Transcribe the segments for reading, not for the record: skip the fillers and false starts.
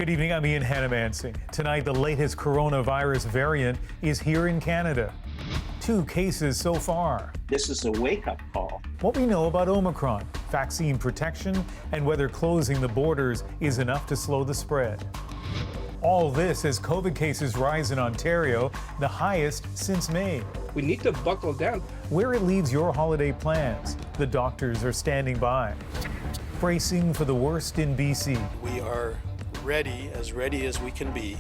Good evening, I'm Ian Hannamansing. Tonight, the latest coronavirus variant is here in Canada. 2 cases so far. This is a wake-up call. What we know about Omicron, vaccine protection, and whether closing the borders is enough to slow the spread. All this as COVID cases rise in Ontario, the highest since May. We need to buckle down. Where it leaves your holiday plans, the doctors are standing by. Bracing for the worst in BC. We are ready as we can be.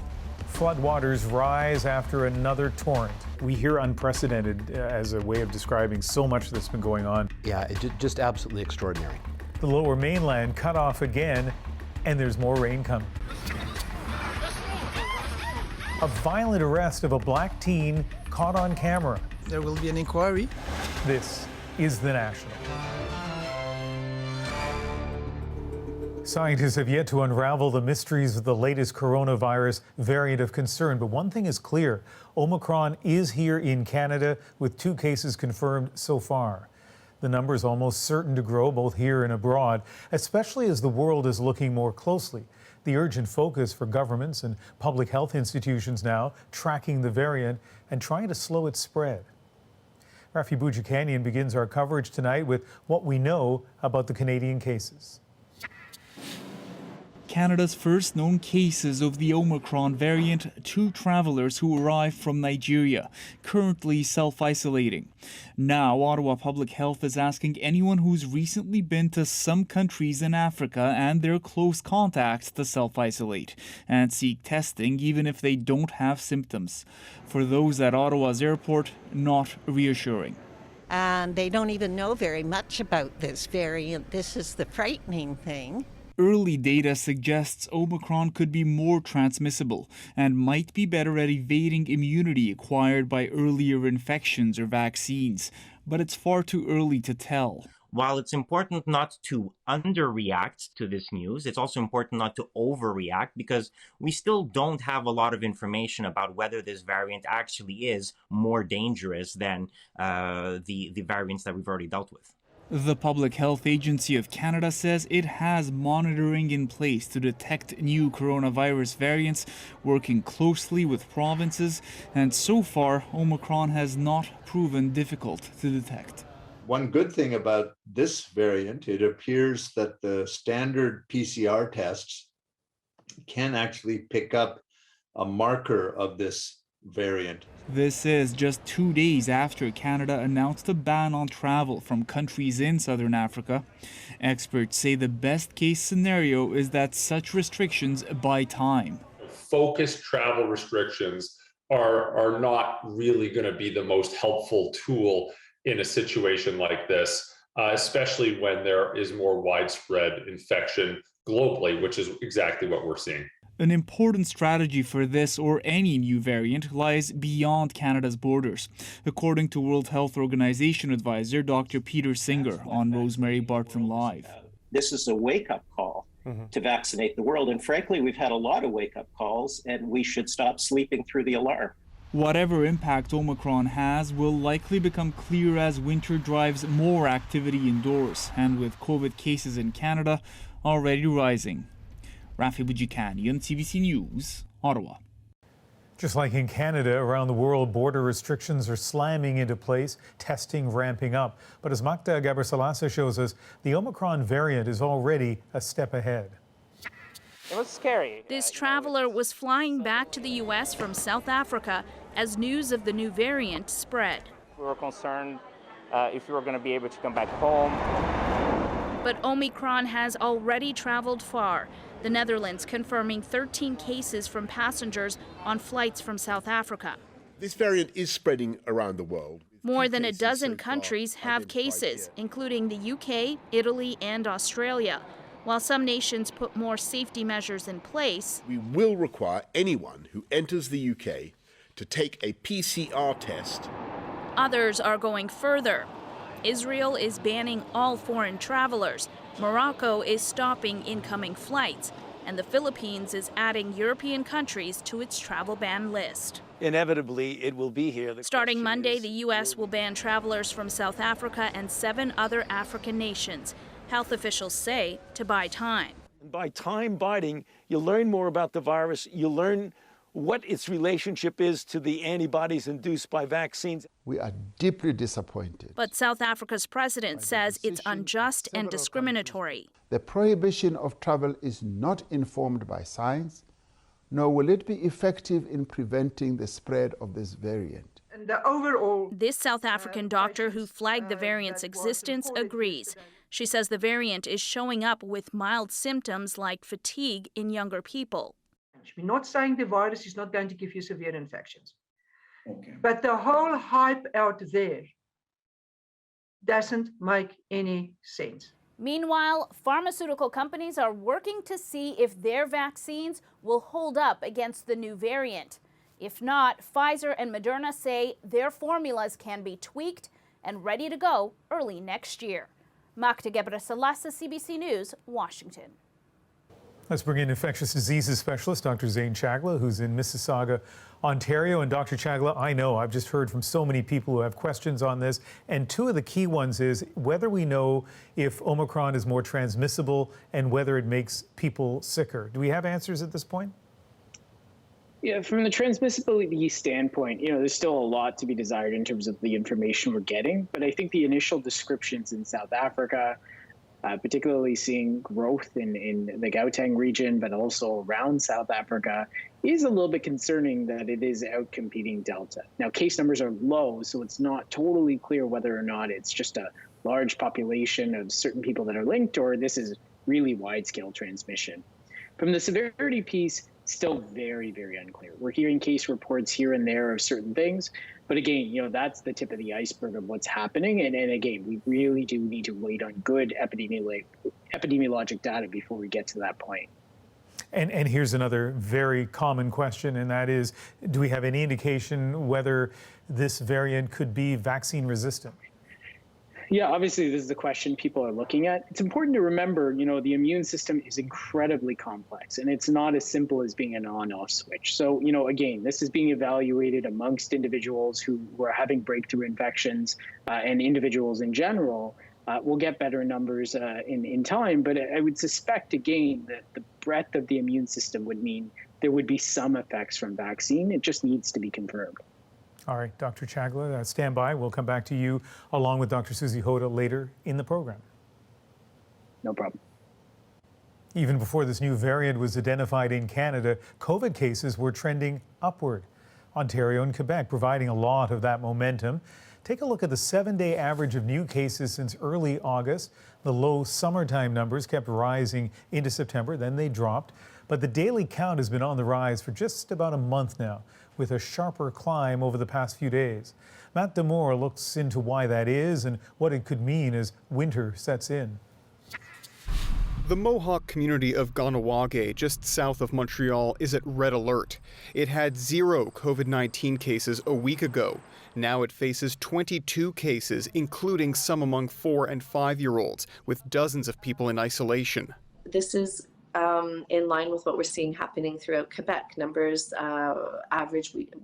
Floodwaters rise after another torrent. We hear unprecedented as a way of describing so much that's been going on. Yeah, it's just absolutely extraordinary. The lower mainland cut off again, and there's more rain coming. A violent arrest of a black teen caught on camera. There will be an inquiry. This is The National. Scientists have yet to unravel the mysteries of the latest coronavirus variant of concern, but one thing is clear. Omicron is here in Canada with 2 cases confirmed so far. The number is almost certain to grow both here and abroad, especially as the world is looking more closely. The urgent focus for governments and public health institutions now, tracking the variant and trying to slow its spread. Rafi Boudjikanian begins our coverage tonight with what we know about the Canadian cases. Canada's first known cases of the Omicron variant, 2 travelers who arrived from Nigeria, currently self-isolating. Now, Ottawa Public Health is asking anyone who's recently been to some countries in Africa and their close contacts to self-isolate and seek testing even if they don't have symptoms. For those at Ottawa's airport, not reassuring. And they don't even know very much about this variant. This is the frightening thing. Early data suggests Omicron could be more transmissible and might be better at evading immunity acquired by earlier infections or vaccines, but it's far too early to tell. While it's important not to underreact to this news, it's also important not to overreact because we still don't have a lot of information about whether this variant actually is more dangerous than the variants that we've already dealt with. The Public Health Agency of Canada says it has monitoring in place to detect new coronavirus variants, working closely with provinces, and so far, Omicron has not proven difficult to detect. One good thing about this variant, it appears that the standard PCR tests can actually pick up a marker of this variant. This is just 2 days after Canada announced a ban on travel from countries in southern Africa. Experts say the best case scenario is that such restrictions buy time. Focused travel restrictions are not really going to be the most helpful tool in a situation like this, especially when there is more widespread infection globally, which is exactly what we're seeing. An important strategy for this or any new variant lies beyond Canada's borders, according to World Health Organization advisor Dr. Peter Singer on Rosemary Barton Live. This is a wake-up call to vaccinate the world. And frankly, we've had a lot of wake-up calls, and we should stop sleeping through the alarm. Whatever impact Omicron has will likely become clear as winter drives more activity indoors, and with COVID cases in Canada already rising. Rafi Boudjikanian, CBC News, Ottawa. Just like in Canada, around the world, border restrictions are slamming into place, testing ramping up. But as Magda Gabrisalasa shows us, the Omicron variant is already a step ahead. It was scary. This traveler was flying back to the U.S. from South Africa as news of the new variant spread. We were concerned if we were going to be able to come back home. But Omicron has already traveled far. The Netherlands confirming 13 cases from passengers on flights from South Africa. This variant is spreading around the world. More than a dozen countries have cases, including the UK, Italy, and Australia. While some nations put more safety measures in place, we will require anyone who enters the UK to take a PCR test. Others are going further. Israel is banning all foreign travelers. Morocco is stopping incoming flights, and the Philippines is adding European countries to its travel ban list. Inevitably, it will be here. Starting Monday, the U.S. will ban travelers from South Africa and 7 other African nations. Health officials say to buy time. By time biding, you learn more about the virus. You learn what its relationship is to the antibodies induced by vaccines. We are deeply disappointed. But South Africa's president says it's unjust and discriminatory. The prohibition of travel is not informed by science, nor will it be effective in preventing the spread of this variant. And the overall, this South African doctor who flagged the variant's existence agrees. She says the variant is showing up with mild symptoms like fatigue in younger people. we're not saying the virus is not going to give you severe infections. Okay. But the whole hype out there doesn't make any sense. Meanwhile, pharmaceutical companies are working to see if their vaccines will hold up against the new variant. If not, Pfizer and Moderna say their formulas can be tweaked and ready to go early next year. Magda Gebre-Selassie, CBC News, Washington. Let's bring in infectious diseases specialist Dr. Zane Chagla, who's in Mississauga, Ontario. And Dr. Chagla, I know I've just heard from so many people who have questions on this. And two of the key ones is whether we know if Omicron is more transmissible and whether it makes people sicker. Do we have answers at this point? Yeah, from the transmissibility standpoint, there's still a lot to be desired in terms of the information we're getting. But I think the initial descriptions in South Africa, particularly seeing growth in the Gauteng region, but also around South Africa, is a little bit concerning that it is outcompeting Delta. Now, case numbers are low, so it's not totally clear whether or not it's just a large population of certain people that are linked, or this is really wide-scale transmission. From the severity piece, still very, very unclear. We're hearing case reports here and there of certain things, but again, that's the tip of the iceberg of what's happening. And again, we really do need to wait on good epidemiologic data before we get to that point. And here's another very common question, and that is, do we have any indication whether this variant could be vaccine resistant? Yeah, obviously, this is the question people are looking at. It's important to remember, the immune system is incredibly complex, and it's not as simple as being an on-off switch. So, again, this is being evaluated amongst individuals who are having breakthrough infections and individuals in general. We'll get better numbers in time, but I would suspect, again, that the breadth of the immune system would mean there would be some effects from vaccine. It just needs to be confirmed. All right, Dr. Chagla, stand by. We'll come back to you along with Dr. Susie Hoda later in the program. No problem. Even before this new variant was identified in Canada, COVID cases were trending upward. Ontario and Quebec providing a lot of that momentum. Take a look at the 7-day average of new cases since early August. The low summertime numbers kept rising into September, then they dropped. But the daily count has been on the rise for just about a month now, with a sharper climb over the past few days. Matt Demore looks into why that is and what it could mean as winter sets in. The Mohawk community of Ganawage, just south of Montreal, is at red alert. It had 0 COVID-19 cases a week ago. Now it faces 22 cases, including some among 4- and 5-year-olds, with dozens of people in isolation. This is in line with what we're seeing happening throughout Quebec. Numbers,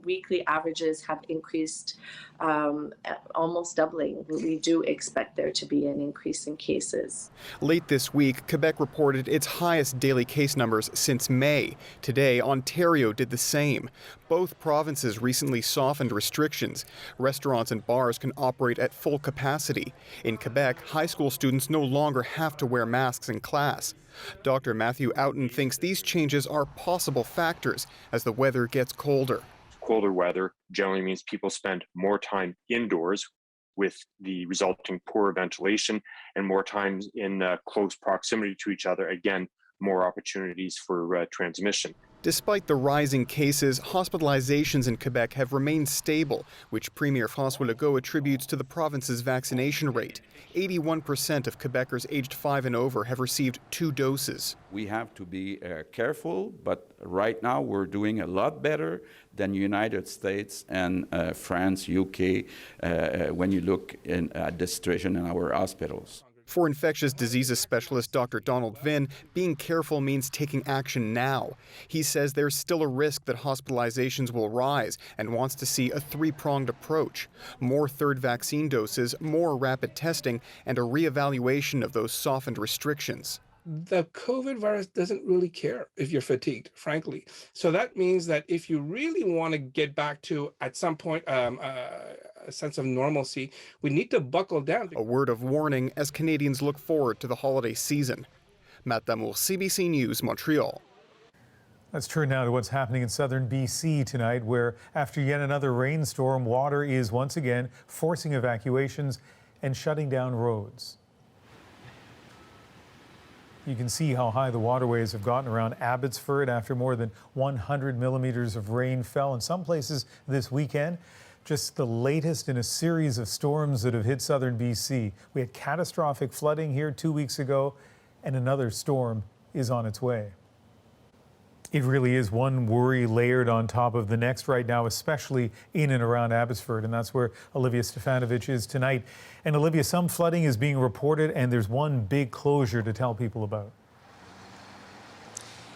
weekly averages have increased almost doubling. We do expect there to be an increase in cases. Late this week, Quebec reported its highest daily case numbers since May. Today, Ontario did the same. Both provinces recently softened restrictions. Restaurants and bars can operate at full capacity. In Quebec, high school students no longer have to wear masks in class. Dr. Matthew Outen thinks these changes are possible factors as the weather gets colder. Colder weather generally means people spend more time indoors with the resulting poorer ventilation and more time in close proximity to each other. Again, more opportunities for transmission. Despite the rising cases, hospitalizations in Quebec have remained stable, which Premier François Legault attributes to the province's vaccination rate. 81% of Quebecers aged 5 and over have received 2 doses. We have to be careful, but right now we're doing a lot better than United States and France, UK, when you look at the situation in our hospitals. For infectious diseases specialist Dr. Donald Vinn, being careful means taking action now. He says there's still a risk that hospitalizations will rise and wants to see a 3-pronged approach. More third vaccine doses, more rapid testing, and a reevaluation of those softened restrictions. The COVID virus doesn't really care if you're fatigued, frankly. So that means that if you really want to get back to, at some point, a sense of normalcy, we need to buckle down. A word of warning as Canadians look forward to the holiday season. Matt Damour, CBC News, Montreal. Let's turn now to what's happening in southern BC tonight, where after yet another rainstorm, water is once again forcing evacuations and shutting down roads. You can see how high the waterways have gotten around Abbotsford after more than 100 millimeters of rain fell in some places this weekend. Just the latest in a series of storms that have hit southern BC. We had catastrophic flooding here 2 weeks ago, and another storm is on its way. It really is one worry layered on top of the next right now, especially in and around Abbotsford, and that's where Olivia Stefanovic is tonight. And Olivia, some flooding is being reported, and there's one big closure to tell people about.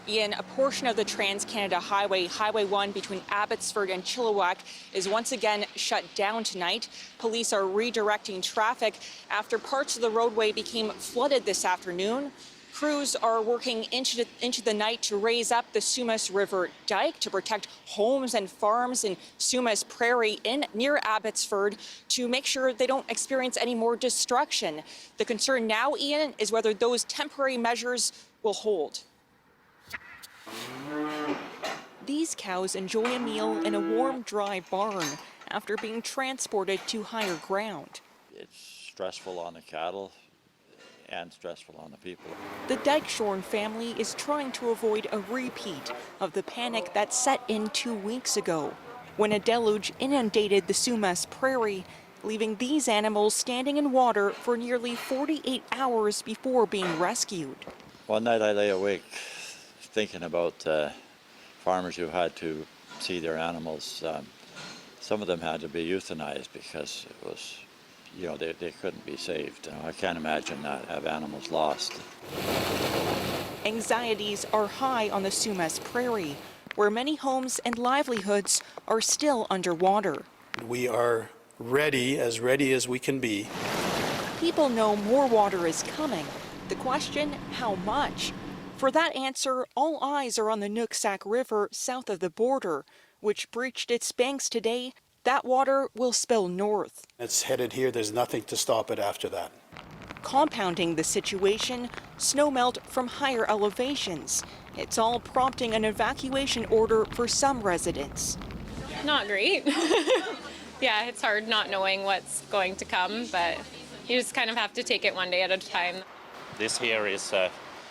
Ian, a portion of the Trans-Canada Highway, Highway 1 between Abbotsford and Chilliwack, is once again shut down tonight. Police are redirecting traffic after parts of the roadway became flooded this afternoon. Crews are working into the night to raise up the Sumas River dike to protect homes and farms in Sumas Prairie near Abbotsford to make sure they don't experience any more destruction. The concern now, Ian, is whether those temporary measures will hold. These cows enjoy a meal in a warm, dry barn after being transported to higher ground. It's stressful on the cattle and stressful on the people. The Dykeshorn family is trying to avoid a repeat of the panic that set in 2 weeks ago when a deluge inundated the Sumas Prairie, leaving these animals standing in water for nearly 48 hours before being rescued. One night I lay awake thinking about farmers who had to see their animals. Some of them had to be euthanized because it was, they couldn't be saved. I can't imagine not have animals lost. Anxieties are high on the Sumas Prairie, where many homes and livelihoods are still underwater. We are ready as we can be. People know more water is coming. The question, how much? For that answer, all eyes are on the Nooksack River south of the border, which breached its banks today. That water will spill north. It's headed here. There's nothing to stop it after that. Compounding the situation, snowmelt from higher elevations. It's all prompting an evacuation order for some residents. Not great. Yeah, it's hard not knowing what's going to come, but you just kind of have to take it one day at a time. This here is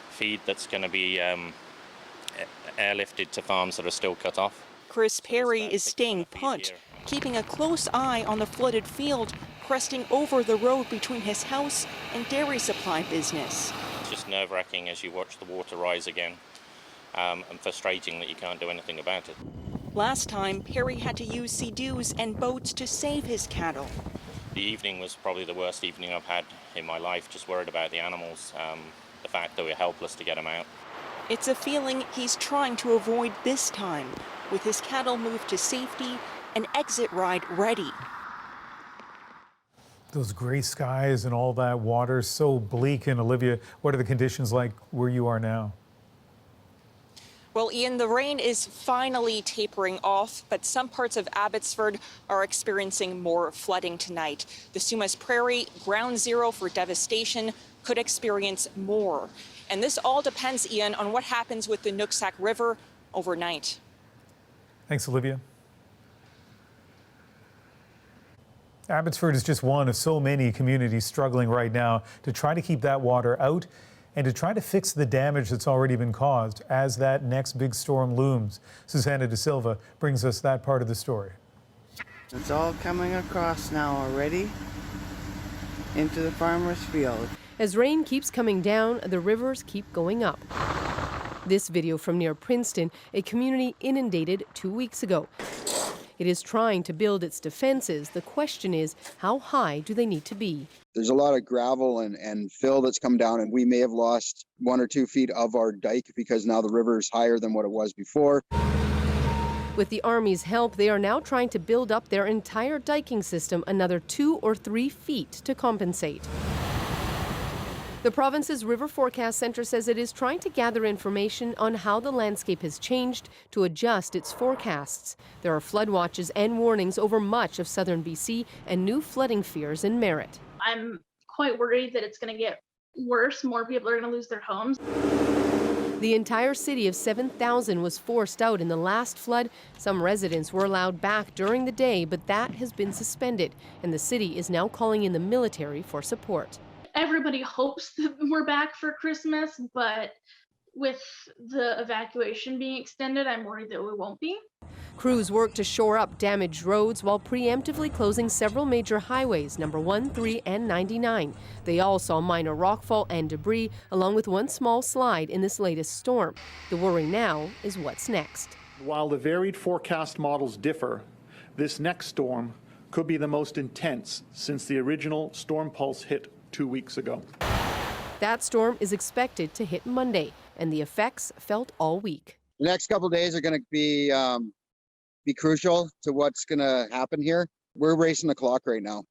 feed that's going to be airlifted to farms that are still cut off. Chris Perry is staying put, keeping a close eye on the flooded field, cresting over the road between his house and dairy supply business. It's just nerve-wracking as you watch the water rise again, and frustrating that you can't do anything about it. Last time, Perry had to use sea-doos and boats to save his cattle. The evening was probably the worst evening I've had in my life, just worried about the animals, the fact that we're helpless to get them out. It's a feeling he's trying to avoid this time, with his cattle moved to safety, an exit ride ready. Those gray skies and all that water, so bleak. And Olivia, what are the conditions like where you are now? Well, Ian, the rain is finally tapering off, but some parts of Abbotsford are experiencing more flooding tonight. The Sumas Prairie, ground zero for devastation, could experience more. And this all depends, Ian, on what happens with the Nooksack River overnight. Thanks, Olivia. Abbotsford is just one of so many communities struggling right now to try to keep that water out and to try to fix the damage that's already been caused as that next big storm looms. Susanna De Silva brings us that part of the story. It's all coming across now already into the farmer's field. As rain keeps coming down, the rivers keep going up. This video from near Princeton, a community inundated 2 weeks ago. It is trying to build its defenses. The question is, how high do they need to be? There's a lot of gravel and fill that's come down, and we may have lost 1 or 2 feet of our dike because now the river is higher than what it was before. With the Army's help, they are now trying to build up their entire diking system another 2 or 3 feet to compensate. The The province's River Forecast Centre says it is trying to gather information on how the landscape has changed to adjust its forecasts. There are flood watches and warnings over much of southern BC and new flooding fears in Merritt. I'm quite worried that it's going to get worse. More people are going to lose their homes. The entire city of 7,000 was forced out in the last flood. Some residents were allowed back during the day, but that has been suspended, and the city is now calling in the military for support. Everybody hopes that we're back for Christmas, but with the evacuation being extended, I'm worried that we won't be. Crews work to shore up damaged roads while preemptively closing several major highways, number 1, 3, and 99. They all saw minor rockfall and debris, along with one small slide in this latest storm. The worry now is what's next. While the varied forecast models differ, this next storm could be the most intense since the original storm pulse hit 2 weeks ago. That storm is expected to hit Monday, and the effects felt all week. The next couple of days are going to be crucial to what's going to happen here. We're racing the clock right now.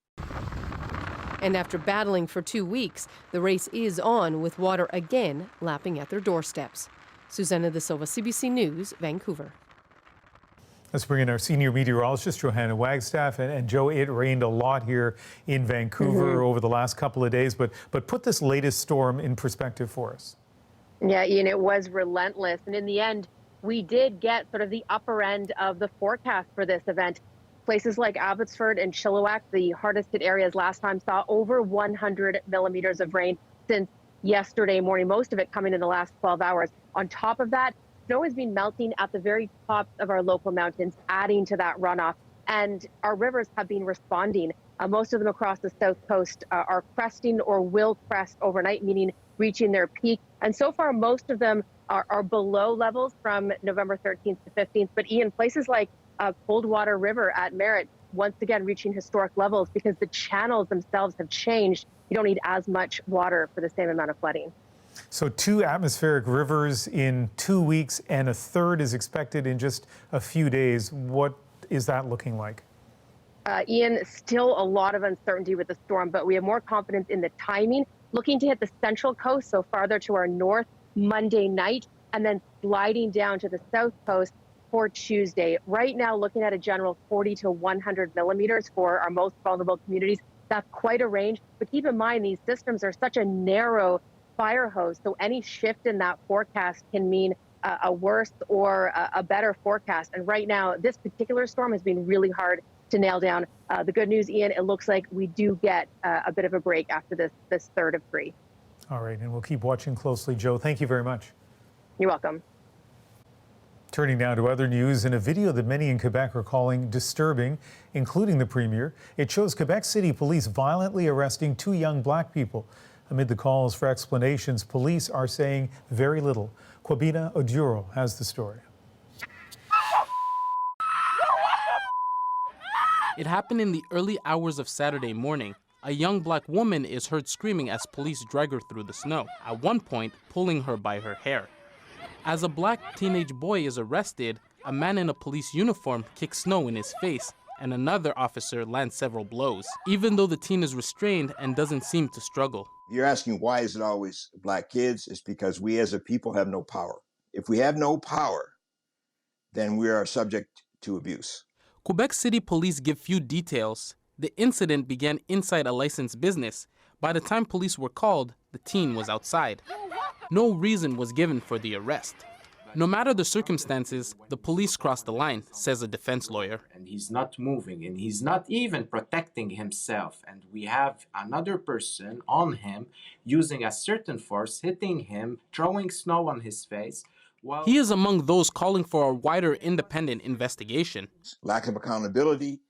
And after battling for 2 weeks, the race is on, with water again lapping at their doorsteps. Susanna De Silva, CBC News, Vancouver. Let's bring in our senior meteorologist, Johanna Wagstaff. And Joe, it rained a lot here in Vancouver over the last couple of days, but put this latest storm in perspective for us. Yeah, Ian, it was relentless. And in the end, we did get sort of the upper end of the forecast for this event. Places like Abbotsford and Chilliwack, the hardest hit areas last time, saw over 100 millimeters of rain since yesterday morning, most of it coming in the last 12 hours. On top of that, snow has been melting at the very tops of our local mountains, adding to that runoff. And our rivers have been responding. Most of them across the south coast are cresting or will crest overnight, meaning reaching their peak. And so far, most of them are below levels from November 13th to 15th. But Ian, places like Coldwater River at Merritt, once again reaching historic levels because the channels themselves have changed. You don't need as much water for the same amount of flooding. So 2 atmospheric rivers in 2 weeks, and a third is expected in just a few days. What is that looking like? Ian, still a lot of uncertainty with the storm, but we have more confidence in the timing. Looking to hit the central coast, so farther to our north, Monday night, and then sliding down to the south coast for Tuesday. Right now, looking at a general 40 to 100 millimeters for our most vulnerable communities. That's quite a range, but keep in mind these systems are such a narrow fire hose, so any shift in that forecast can mean a worse or a better forecast. And right now, this particular storm has been really hard to nail down. The good news, Ian, it looks like we do get a bit of a break after this third of 3. All right, and we'll keep watching closely. Joe, thank you very much. You're welcome. Turning now to other news, in a video that many in Quebec are calling disturbing, including the Premier, it shows Quebec City police violently arresting 2 young black people. Amid the calls for explanations, police are saying very little. Kwabena Oduro has the story. It happened in the early hours of Saturday morning. A young black woman is heard screaming as police drag her through the snow, at one point pulling her by her hair. As a black teenage boy is arrested, a man in a police uniform kicks snow in his face, and another officer lands several blows, even though the teen is restrained and doesn't seem to struggle. You're asking why is it always black kids? It's because we as a people have no power. If we have no power, then we are subject to abuse. Quebec City police give few details. The incident began inside a licensed business. By the time police were called, the teen was outside. No reason was given for the arrest. No matter the circumstances, the police crossed the line, says a defense lawyer. And he's not moving, and he's not even protecting himself. And we have another person on him using a certain force, hitting him, throwing snow on his face. He is among those calling for a wider independent investigation. Lack of accountability,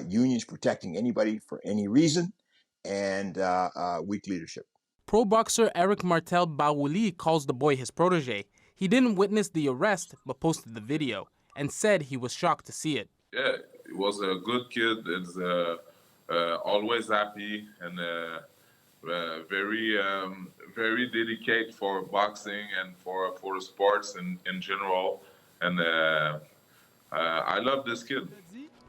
unions protecting anybody for any reason, and weak leadership. Pro boxer Eric Martel Baouli calls the boy his protege. He didn't witness the arrest, but posted the video and said he was shocked to see it. Yeah, he was a good kid. It's always happy and very dedicated for boxing and for the sports in general. And I love this kid.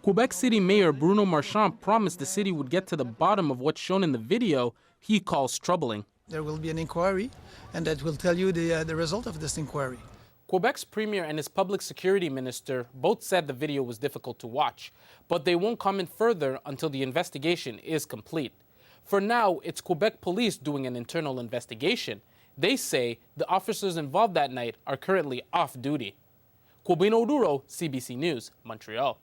Quebec City Mayor Bruno Marchand promised the city would get to the bottom of what's shown in the video he calls troubling. There will be an inquiry, and that will tell you the result of this inquiry. Quebec's premier and his public security minister both said the video was difficult to watch, but they won't comment further until the investigation is complete. For now, it's Quebec police doing an internal investigation. They say the officers involved that night are currently off duty. Quobino Duro, CBC News, Montreal.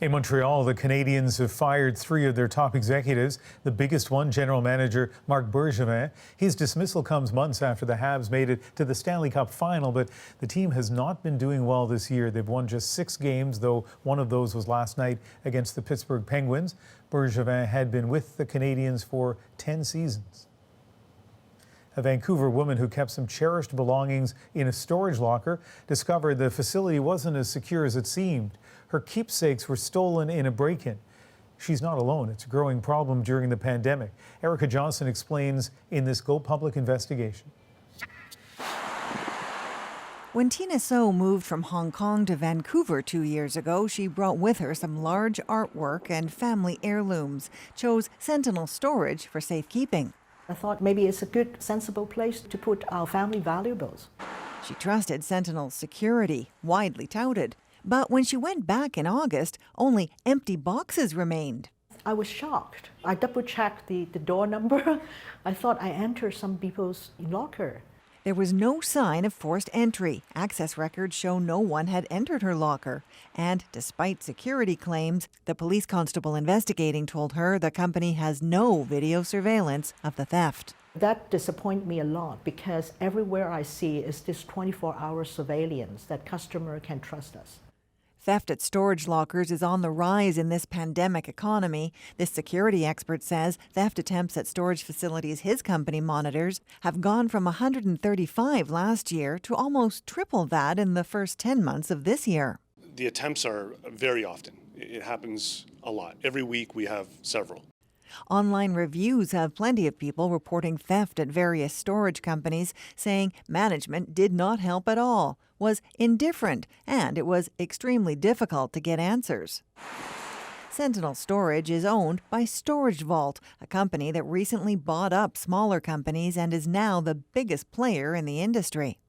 In Montreal, the Canadiens have fired 3 of their top executives, the biggest one, General Manager Marc Bergevin. His dismissal comes months after the Habs made it to the Stanley Cup final, but the team has not been doing well this year. They've won just 6 games, though one of those was last night against the Pittsburgh Penguins. Bergevin had been with the Canadiens for 10 seasons. A Vancouver woman who kept some cherished belongings in a storage locker discovered the facility wasn't as secure as it seemed. Her keepsakes were stolen in a break-in. She's not alone. It's a growing problem during the pandemic. Erica Johnson explains in this Go Public investigation. When Tina So moved from Hong Kong to Vancouver 2 years ago, she brought with her some large artwork and family heirlooms, chose Sentinel Storage for safekeeping. I thought maybe it's a good, sensible place to put our family valuables. She trusted Sentinel's security, widely touted. But when she went back in August, only empty boxes remained. I was shocked. I double-checked the door number. I thought I entered some people's locker. There was no sign of forced entry. Access records show no one had entered her locker. And despite security claims, the police constable investigating told her the company has no video surveillance of the theft. That disappointed me a lot because everywhere I see is this 24-hour surveillance that customer can trust us. Theft at storage lockers is on the rise in this pandemic economy. This security expert says theft attempts at storage facilities his company monitors have gone from 135 last year to almost triple that in the first 10 months of this year. The attempts are very often. It happens a lot. Every week we have several. Online reviews have plenty of people reporting theft at various storage companies, saying management did not help at all, was indifferent, and it was extremely difficult to get answers. Sentinel Storage is owned by Storage Vault, a company that recently bought up smaller companies and is now the biggest player in the industry.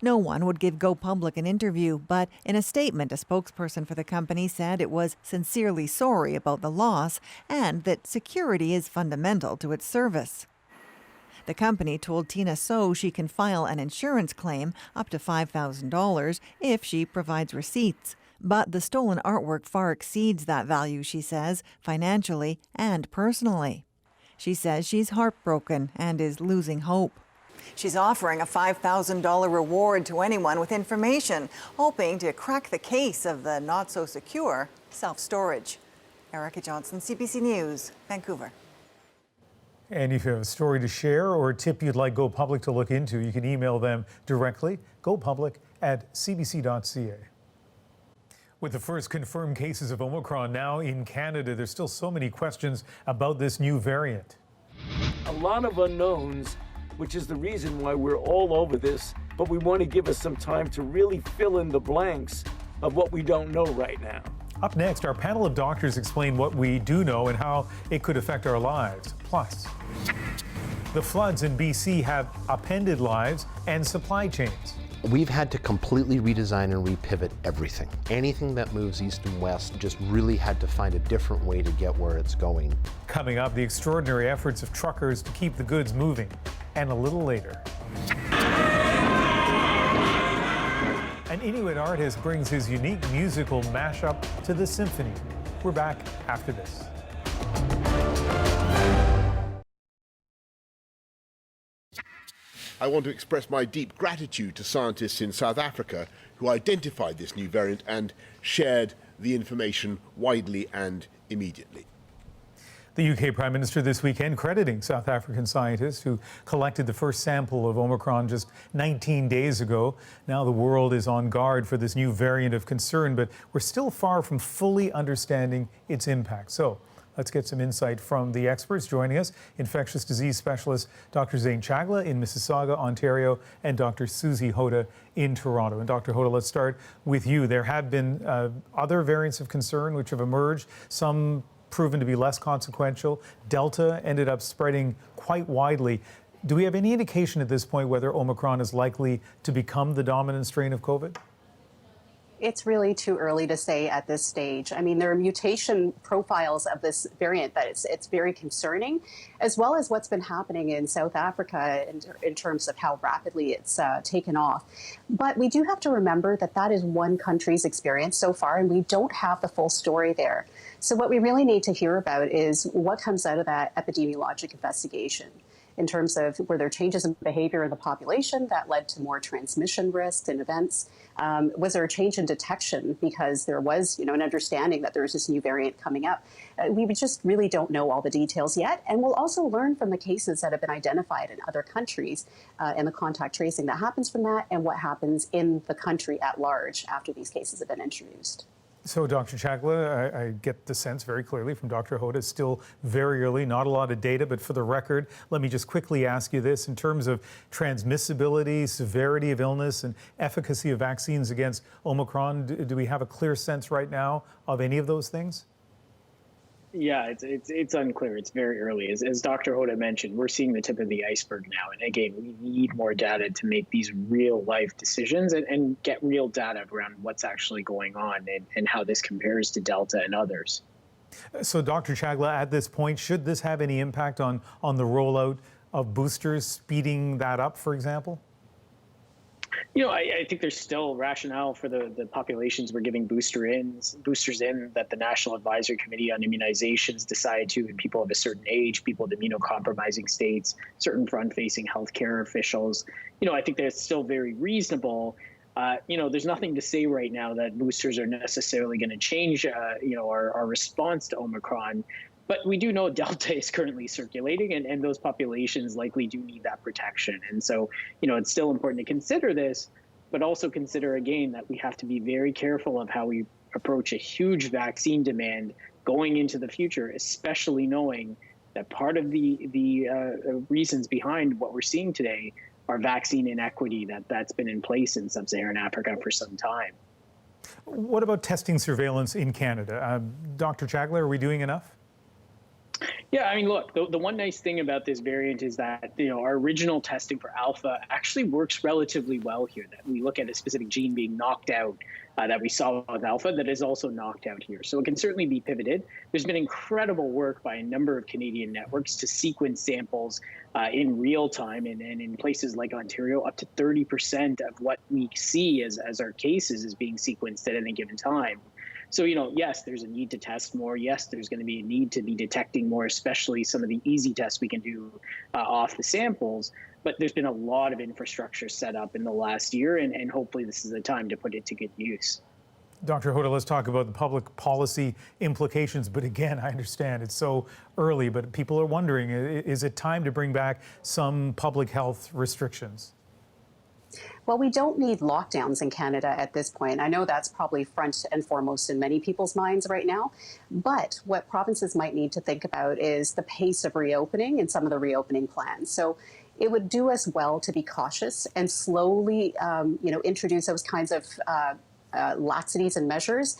No one would give Go Public an interview, but in a statement, a spokesperson for the company said it was sincerely sorry about the loss and that security is fundamental to its service. The company told Tina So she can file an insurance claim up to $5,000 if she provides receipts. But the stolen artwork far exceeds that value, she says, financially and personally. She says she's heartbroken and is losing hope. She's offering a $5,000 reward to anyone with information, hoping to crack the case of the not-so-secure self-storage. Erica Johnson, CBC News, Vancouver. And if you have a story to share or a tip you'd like Go Public to look into, you can email them directly, gopublic@cbc.ca. With the first confirmed cases of Omicron now in Canada, there's still so many questions about this new variant. A lot of unknowns, which is the reason why we're all over this, but we want to give us some time to really fill in the blanks of what we don't know right now. Up next, our panel of doctors explain what we do know and how it could affect our lives. Plus, the floods in BC have upended lives and supply chains. We've had to completely redesign and repivot everything. Anything that moves east and west just really had to find a different way to get where it's going. Coming up, the extraordinary efforts of truckers to keep the goods moving. And a little later, an Inuit artist brings his unique musical mashup to the symphony. We're back after this. I want to express my deep gratitude to scientists in South Africa who identified this new variant and shared the information widely and immediately. The UK Prime Minister this weekend crediting South African scientists who collected the first sample of Omicron just 19 days ago. Now the world is on guard for this new variant of concern, but we're still far from fully understanding its impact. So let's get some insight from the experts joining us. Infectious disease specialist Dr. Zane Chagla in Mississauga, Ontario, and Dr. Susie Hoda in Toronto. And Dr. Hoda, let's start with you. There have been other variants of concern which have emerged, some proven to be less consequential. Delta ended up spreading quite widely. Do we have any indication at this point whether Omicron is likely to become the dominant strain of COVID? It's really too early to say at this stage. I mean, there are mutation profiles of this variant that it's very concerning, as well as what's been happening in South Africa in terms of how rapidly it's taken off. But we do have to remember that that is one country's experience so far, and we don't have the full story there. So what we really need to hear about is what comes out of that epidemiologic investigation, in terms of were there changes in behavior in the population that led to more transmission risks and events? Was there a change in detection because there was, an understanding that there's this new variant coming up? We just really don't know all the details yet. And we'll also learn from the cases that have been identified in other countries and the contact tracing that happens from that and what happens in the country at large after these cases have been introduced. So, Dr. Chagla, I get the sense very clearly from Dr. Hoda, it's still very early, not a lot of data, but for the record, let me just quickly ask you this. In terms of transmissibility, severity of illness, and efficacy of vaccines against Omicron, do we have a clear sense right now of any of those things? Yeah, it's unclear. It's very early. As Dr. Hoda mentioned, we're seeing the tip of the iceberg now. And again, we need more data to make these real life decisions and get real data around what's actually going on and how this compares to Delta and others. So, Dr. Chagla, at this point, should this have any impact on the rollout of boosters, speeding that up, for example? I think there's still rationale for the populations we're giving boosters in that the National Advisory Committee on Immunizations decided to in people of a certain age, people with immunocompromising states, certain front-facing healthcare officials. I think that's still very reasonable. There's nothing to say right now that boosters are necessarily going to change, our response to Omicron. But we do know Delta is currently circulating, and those populations likely do need that protection. And so, it's still important to consider this, but also consider, again, that we have to be very careful of how we approach a huge vaccine demand going into the future, especially knowing that part of the reasons behind what we're seeing today are vaccine inequity that's been in place in sub-Saharan Africa for some time. What about testing surveillance in Canada? Dr. Chagla, are we doing enough? Yeah, I mean, look, the one nice thing about this variant is that, our original testing for alpha actually works relatively well here, that we look at a specific gene being knocked out that we saw with alpha that is also knocked out here. So it can certainly be pivoted. There's been incredible work by a number of Canadian networks to sequence samples in real time, and in places like Ontario, up to 30% of what we see as our cases is being sequenced at any given time. So, yes, there's a need to test more. Yes, there's going to be a need to be detecting more, especially some of the easy tests we can do off the samples. But there's been a lot of infrastructure set up in the last year, and hopefully this is the time to put it to good use. Dr. Hoda, let's talk about the public policy implications. But again, I understand it's so early, but people are wondering, is it time to bring back some public health restrictions? Well, we don't need lockdowns in Canada at this point. I know that's probably front and foremost in many people's minds right now. But what provinces might need to think about is the pace of reopening and some of the reopening plans. So it would do us well to be cautious and slowly, introduce those kinds of laxities and measures.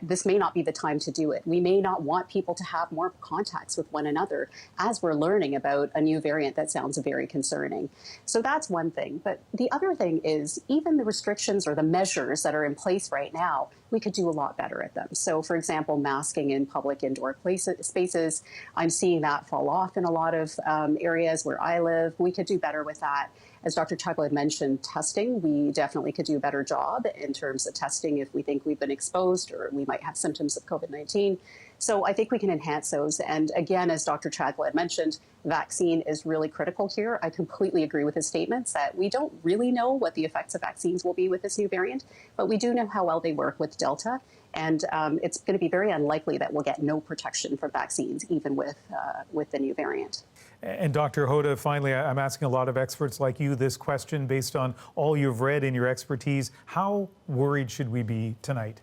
This may not be the time to do it. We may not want people to have more contacts with one another as we're learning about a new variant that sounds very concerning. So that's one thing. But the other thing is even the restrictions or the measures that are in place right now, we could do a lot better at them. So, for example, masking in public indoor spaces, I'm seeing that fall off in a lot of areas where I live. We could do better with that. As Dr. Chagla mentioned, testing, we definitely could do a better job in terms of testing if we think we've been exposed or we might have symptoms of COVID-19. So I think we can enhance those. And again, as Dr. Chagla had mentioned, vaccine is really critical here. I completely agree with his statements that we don't really know what the effects of vaccines will be with this new variant, but we do know how well they work with Delta. And it's going to be very unlikely that we'll get no protection from vaccines, even with the new variant. And Dr. Hoda, finally, I'm asking a lot of experts like you this question based on all you've read and your expertise. How worried should we be tonight?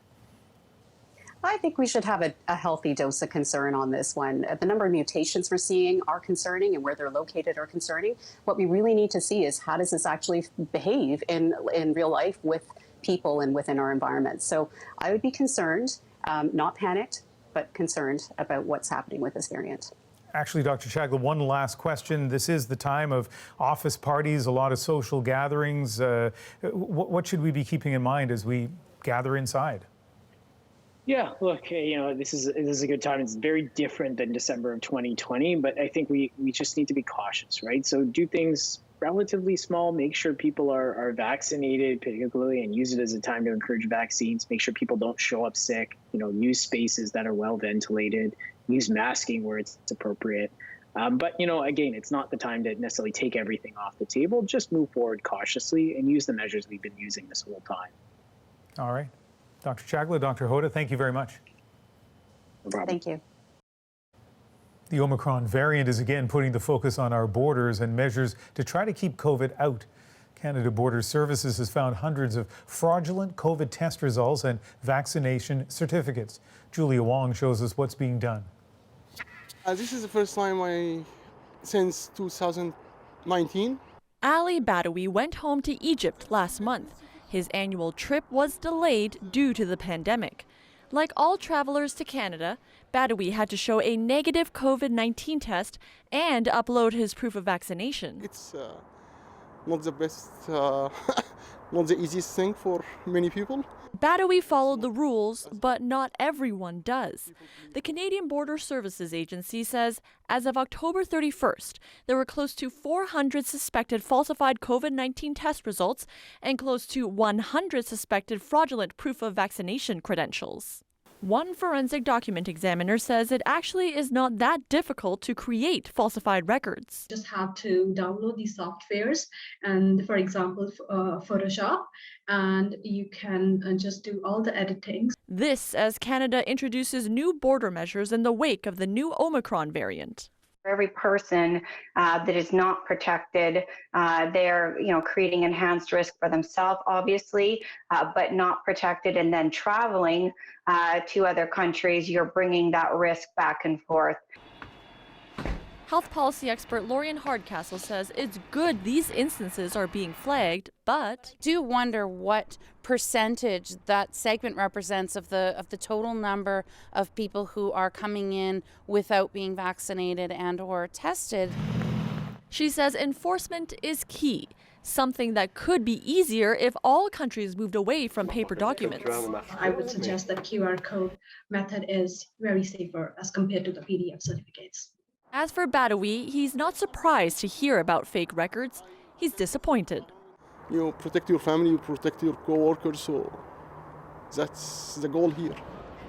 I think we should have a healthy dose of concern on this one. The number of mutations we're seeing are concerning and where they're located are concerning. What we really need to see is how does this actually behave in real life with people and within our environment. So I would be concerned, not panicked, but concerned about what's happening with this variant. Actually, Dr. Chagla, one last question. This is the time of office parties, a lot of social gatherings. What should we be keeping in mind as we gather inside? Yeah, look, this is a good time. It's very different than December of 2020, but I think we just need to be cautious, right? So do things relatively small, make sure people are vaccinated particularly, and use it as a time to encourage vaccines, make sure people don't show up sick, use spaces that are well ventilated, use masking where it's appropriate. But, again, it's not the time to necessarily take everything off the table. Just move forward cautiously and use the measures we've been using this whole time. All right. Dr. Chagla, Dr. Hoda, thank you very much. No problem. Thank you. The Omicron variant is again putting the focus on our borders and measures to try to keep COVID out. Canada Border Services has found hundreds of fraudulent COVID test results and vaccination certificates. Julia Wong shows us what's being done. This is the first time since 2019. Ali Badawi went home to Egypt last month. His annual trip was delayed due to the pandemic. Like all travelers to Canada, Badawi had to show a negative COVID-19 test and upload his proof of vaccination. It's not the best, not the easiest thing for many people. Badawi followed the rules, but not everyone does. The Canadian Border Services Agency says as of October 31st, there were close to 400 suspected falsified COVID-19 test results and close to 100 suspected fraudulent proof of vaccination credentials. One forensic document examiner says it actually is not that difficult to create falsified records. Just have to download these softwares and, for example, Photoshop, and you can just do all the editing. This as Canada introduces new border measures in the wake of the new Omicron variant. For every person that is not protected, they're creating enhanced risk for themselves, obviously, but not protected and then traveling to other countries, you're bringing that risk back and forth. Health policy expert Lorian Hardcastle says it's good these instances are being flagged, but I do wonder what percentage that segment represents of the total number of people who are coming in without being vaccinated and or tested. She says enforcement is key, something that could be easier if all countries moved away from paper documents. I would suggest that QR code method is very safer as compared to the PDF certificates. As for Badawi, he's not surprised to hear about fake records. He's disappointed. You protect your family, you protect your co-workers, so that's the goal here.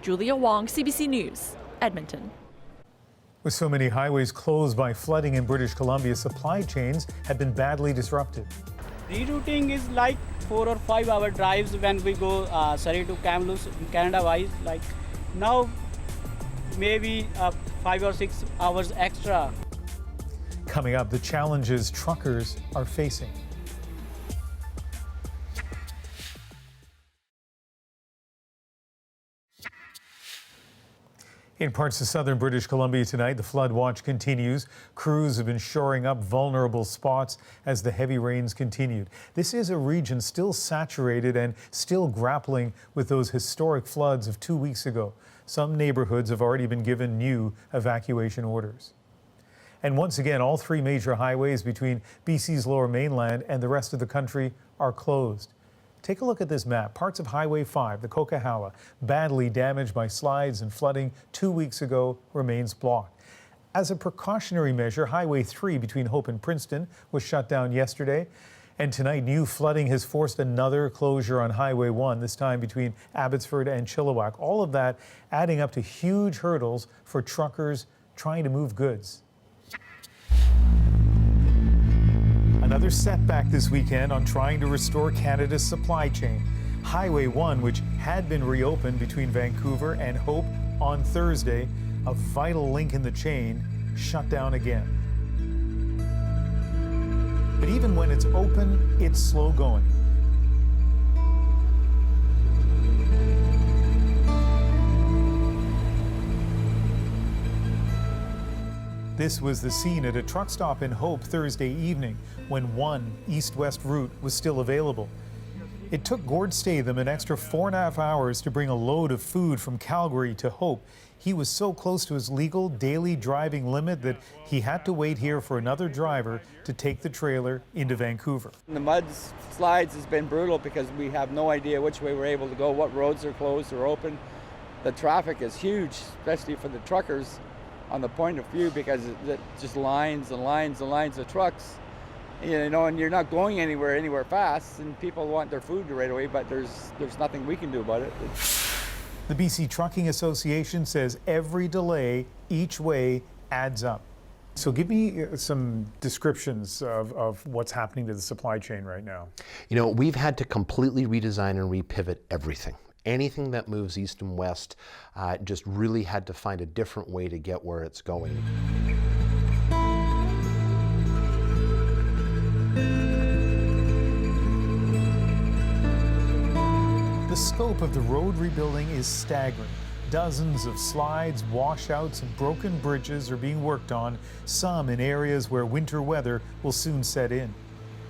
Julia Wong, CBC News, Edmonton. With so many highways closed by flooding in British Columbia, supply chains have been badly disrupted. Rerouting is like 4 or 5 hour drives when we go Surrey to Kamloops, Canada-wise. Like now, maybe 5 or 6 hours extra. Coming up, the challenges truckers are facing. In parts of southern British Columbia tonight, the flood watch continues. Crews have been shoring up vulnerable spots as the heavy rains continued. This is a region still saturated and still grappling with those historic floods of 2 weeks ago. Some neighborhoods have already been given new evacuation orders. And once again, all 3 major highways between BC's Lower Mainland and the rest of the country are closed. Take a look at this map. Parts of Highway 5, the Coquihalla, badly damaged by slides and flooding 2 weeks ago, remains blocked. As a precautionary measure, Highway 3 between Hope and Princeton was shut down yesterday. And tonight, new flooding has forced another closure on Highway 1, this time between Abbotsford and Chilliwack. All of that adding up to huge hurdles for truckers trying to move goods. Another setback this weekend on trying to restore Canada's supply chain. Highway 1, which had been reopened between Vancouver and Hope on Thursday, a vital link in the chain, shut down again. But even when it's open, it's slow going. This was the scene at a truck stop in Hope Thursday evening when one east-west route was still available. It took Gord Statham an extra 4.5 hours to bring a load of food from Calgary to Hope. He was so close to his legal daily driving limit that he had to wait here for another driver to take the trailer into Vancouver. The mudslides has been brutal because we have no idea which way we're able to go, what roads are closed or open. The traffic is huge, especially for the truckers on the point of view, because it's just lines and lines and lines of trucks. You know, and you're not going anywhere fast, and people want their food right away, but there's nothing we can do about it. The BC Trucking Association says every delay each way adds up. So give me some descriptions of what's happening to the supply chain right now. You know, we've had to completely redesign and repivot everything. Anything that moves east and west just really had to find a different way to get where it's going. The scope of the road rebuilding is staggering. Dozens of slides, washouts, and broken bridges are being worked on, some in areas where winter weather will soon set in.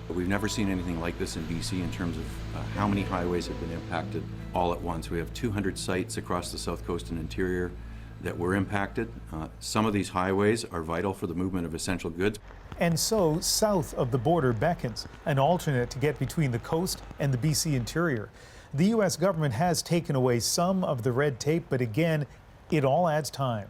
We've never seen anything like this in BC in terms of how many highways have been impacted all at once. We have 200 sites across the South Coast and interior that were impacted. Some of these highways are vital for the movement of essential goods. And so, south of the border beckons, an alternate to get between the coast and the BC interior. The U.S. government has taken away some of the red tape, but again, it all adds time.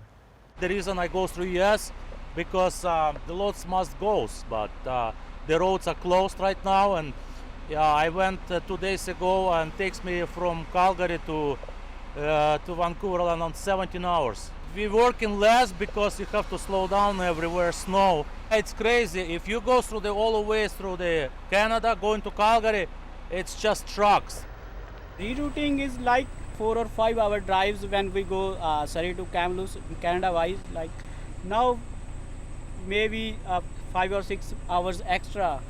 The reason I go through U.S. because the loads must go, but the roads are closed right now, and I went 2 days ago, and it takes me from Calgary to Vancouver around 17 hours. We're working less because you have to slow down everywhere, snow. It's crazy. If you go through all the way through the Canada, going to Calgary, it's just trucks. Rerouting is like 4 or 5 hour drives when we go Surrey to Kamloops, Canada-wise. Like now, maybe 5 or 6 hours extra.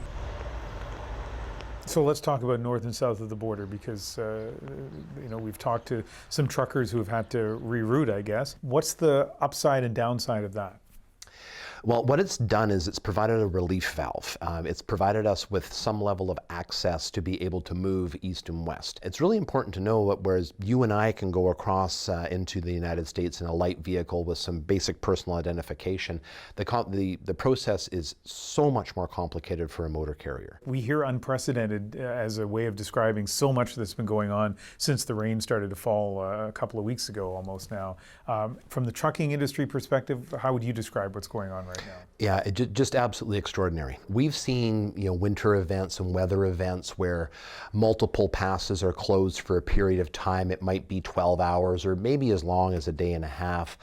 So let's talk about north and south of the border, because you know, we've talked to some truckers who have had to reroute, I guess. What's the upside and downside of that? Well, what it's done is it's provided a relief valve. It's provided us with some level of access to be able to move east and west. It's really important to know that whereas you and I can go across into the United States in a light vehicle with some basic personal identification, the process is so much more complicated for a motor carrier. We hear unprecedented as a way of describing so much that's been going on since the rain started to fall a couple of weeks ago almost now. From the trucking industry perspective, how would you describe what's going on right now? Yeah, just absolutely extraordinary. We've seen, you know, winter events and weather events where multiple passes are closed for a period of time. It might be 12 hours or maybe as long as a day and a half.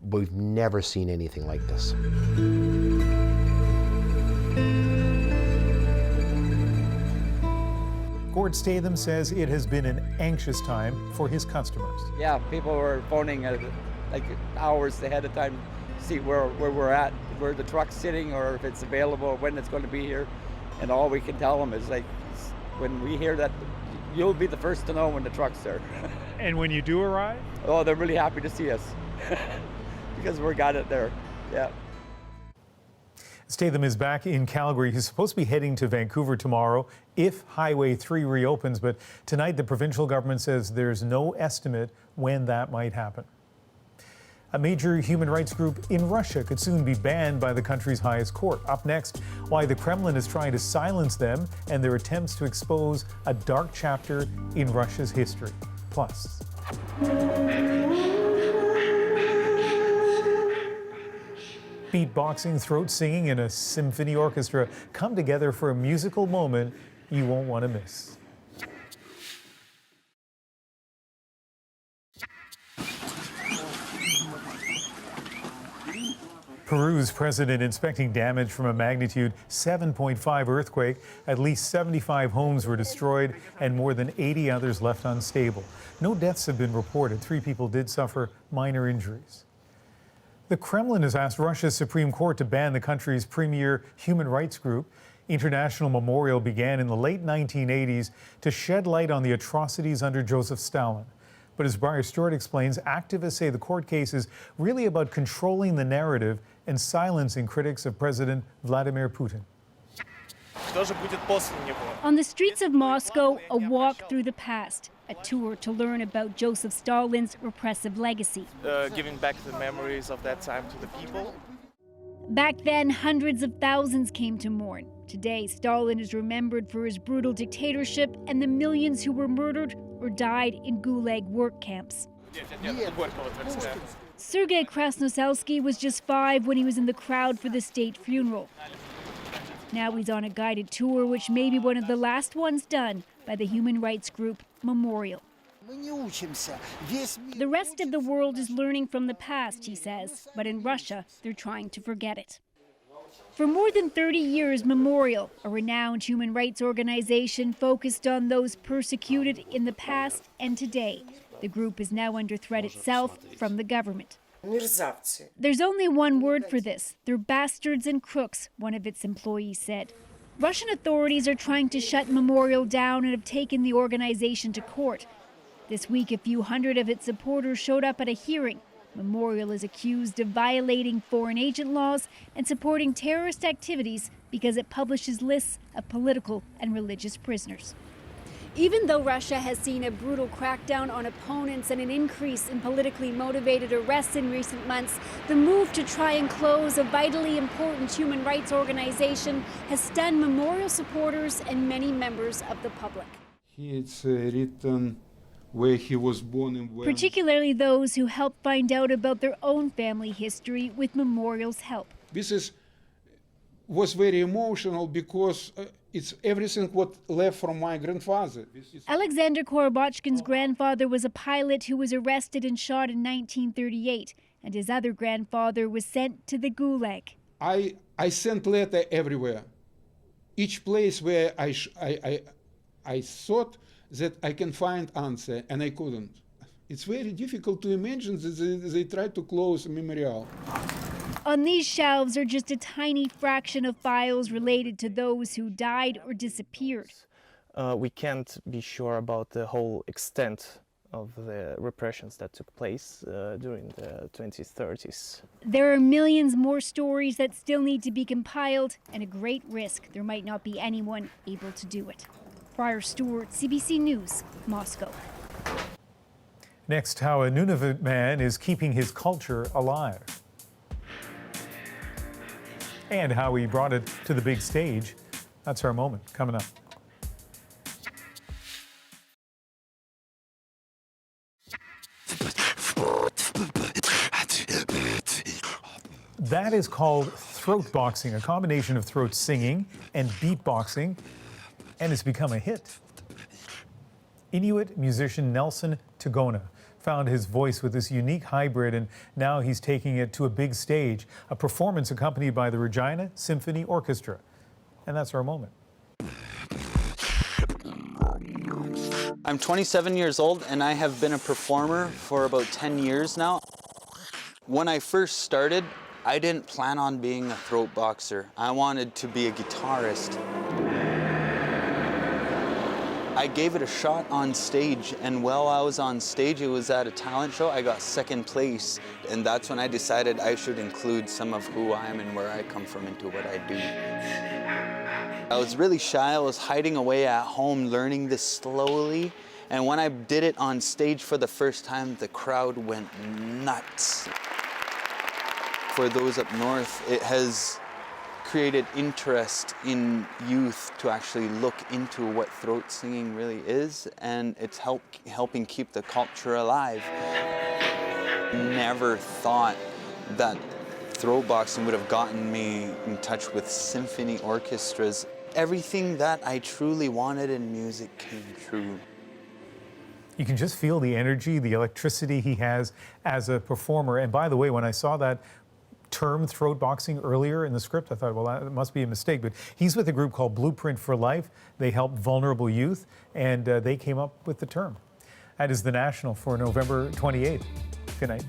We've never seen anything like this. Gord Statham says it has been an anxious time for his customers. Yeah, people were phoning like hours ahead of time, see where we're at, where the truck's sitting, or if it's available, when it's going to be here. And all we can tell them is, like, when we hear that, you'll be the first to know when the truck's there. And when you do arrive? Oh, they're really happy to see us because we got it there. Yeah. Statham is back in Calgary. He's supposed to be heading to Vancouver tomorrow if Highway 3 reopens, but tonight the provincial government says there's no estimate when that might happen. A major human rights group in Russia could soon be banned by the country's highest court. Up next, why the Kremlin is trying to silence them and their attempts to expose a dark chapter in Russia's history. Plus, beatboxing, throat singing, and a symphony orchestra come together for a musical moment you won't want to miss. Peru's president inspecting damage from a magnitude 7.5 earthquake. At least 75 homes were destroyed and more than 80 others left unstable. No deaths have been reported. 3 people did suffer minor injuries. The Kremlin has asked Russia's Supreme Court to ban the country's premier human rights group. International Memorial began in the late 1980s to shed light on the atrocities under Joseph Stalin. But as Briar Stewart explains, activists say the court case is really about controlling the narrative and silencing critics of President Vladimir Putin. On the streets of Moscow, a walk through the past, a tour to learn about Joseph Stalin's repressive legacy. Giving back the memories of that time to the people. Back then, hundreds of thousands came to mourn. Today, Stalin is remembered for his brutal dictatorship and the millions who were murdered or died in Gulag work camps. Sergei Krasnoselsky was just 5 when he was in the crowd for the state funeral. Now he's on a guided tour, which may be one of the last ones done by the human rights group Memorial. The rest of the world is learning from the past, he says, but in Russia, they're trying to forget it. For more than 30 years, Memorial, a renowned human rights organization focused on those persecuted in the past and today. The group is now under threat itself from the government. There's only one word for this. They're bastards and crooks, one of its employees said. Russian authorities are trying to shut Memorial down and have taken the organization to court. This week, a few hundred of its supporters showed up at a hearing. Memorial is accused of violating foreign agent laws and supporting terrorist activities because it publishes lists of political and religious prisoners. Even though Russia has seen a brutal crackdown on opponents and an increase in politically motivated arrests in recent months, the move to try and close a vitally important human rights organization has stunned Memorial supporters and many members of the public. It's written where he was born and when. Particularly those who helped find out about their own family history with Memorial's help. This was very emotional because it's everything what left from my grandfather. Alexander Korobotchkin's grandfather was a pilot who was arrested and shot in 1938, and his other grandfather was sent to the Gulag. I sent letter everywhere. Each place where I thought that I can find answer, and I couldn't. It's very difficult to imagine that they tried to close a memorial. On these shelves are just a tiny fraction of files related to those who died or disappeared. We can't be sure about the whole extent of the repressions that took place during the 2030s. There are millions more stories that still need to be compiled, and a great risk there might not be anyone able to do it. Friar Stewart, CBC News, Moscow. Next, how a Nunavut man is keeping his culture alive. And how he brought it to the big stage. That's our moment, coming up. That is called throat boxing, a combination of throat singing and beatboxing, and it's become a hit. Inuit musician Nelson Tagona found his voice with this unique hybrid, and now he's taking it to a big stage, a performance accompanied by the Regina Symphony Orchestra. And that's our moment. I'm 27 years old, and I have been a performer for about 10 years now. When I first started, I didn't plan on being a throat boxer. I wanted to be a guitarist. I gave it a shot on stage, and while I was on stage, it was at a talent show. I got second place, and that's when I decided I should include some of who I am and where I come from into what I do. I was really shy. I was hiding away at home, learning this slowly, and when I did it on stage for the first time, the crowd went nuts. For those up north, it has created interest in youth to actually look into what throat singing really is, and it's helping keep the culture alive. Never thought that throat boxing would have gotten me in touch with symphony orchestras. Everything that I truly wanted in music came true. You can just feel the energy, the electricity he has as a performer. And by the way, when I saw that term throat boxing earlier in the script, I thought, well, that must be a mistake. But he's with a group called Blueprint for Life. They help vulnerable youth, and they came up with the term. That is The National for November 28th. Good night.